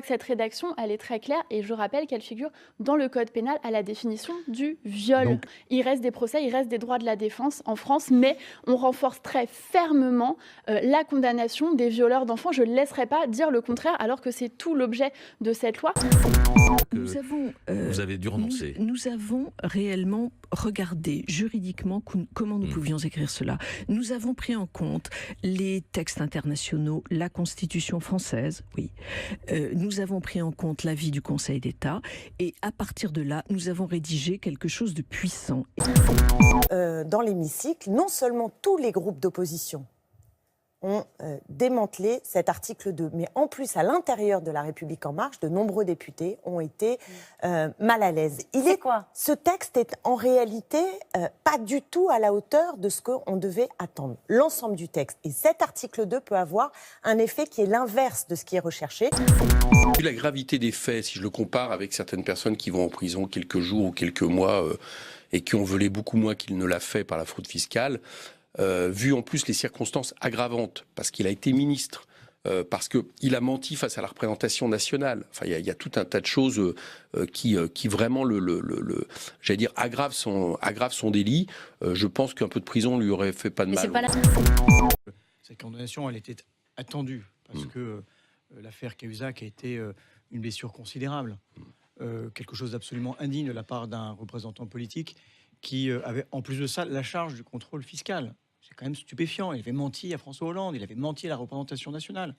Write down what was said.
Cette rédaction, elle est très claire et je rappelle qu'elle figure dans le code pénal à la définition du viol. Donc, Il reste des procès, il reste des droits de la défense en France, mais on renforce très fermement la condamnation des violeurs d'enfants. Je ne laisserai pas dire le contraire alors que c'est tout l'objet de cette loi. que vous avez dû renoncer. Nous avons réellement regardé juridiquement comment nous pouvions écrire cela. Nous avons pris en compte les textes internationaux, la Constitution française, oui. Nous avons pris en compte l'avis du Conseil d'État et à partir de là, nous avons rédigé quelque chose de puissant. Dans l'hémicycle, non seulement tous les groupes d'opposition ont démantelé cet article 2. Mais en plus, à l'intérieur de La République En Marche, de nombreux députés ont été mal à l'aise. Ce texte est en réalité pas du tout à la hauteur de ce qu'on devait attendre. L'ensemble du texte. Et cet article 2 peut avoir un effet qui est l'inverse de ce qui est recherché. Vu la gravité des faits, si je le compare avec certaines personnes qui vont en prison quelques jours ou quelques mois et qui ont volé beaucoup moins qu'il ne l'a fait par la fraude fiscale, vu en plus les circonstances aggravantes, parce qu'il a été ministre, parce qu'il a menti face à la représentation nationale. Enfin, il y a tout un tas de choses qui vraiment, j'allais dire, aggravent son délit. Je pense qu'un peu de prison lui aurait fait pas de mal. Cette condamnation, elle était attendue, parce que l'affaire Cahuzac a été une blessure considérable. Quelque chose d'absolument indigne de la part d'un représentant politique qui avait, en plus de ça, la charge du contrôle fiscal. C'est quand même stupéfiant. Il avait menti à François Hollande, il avait menti à la représentation nationale.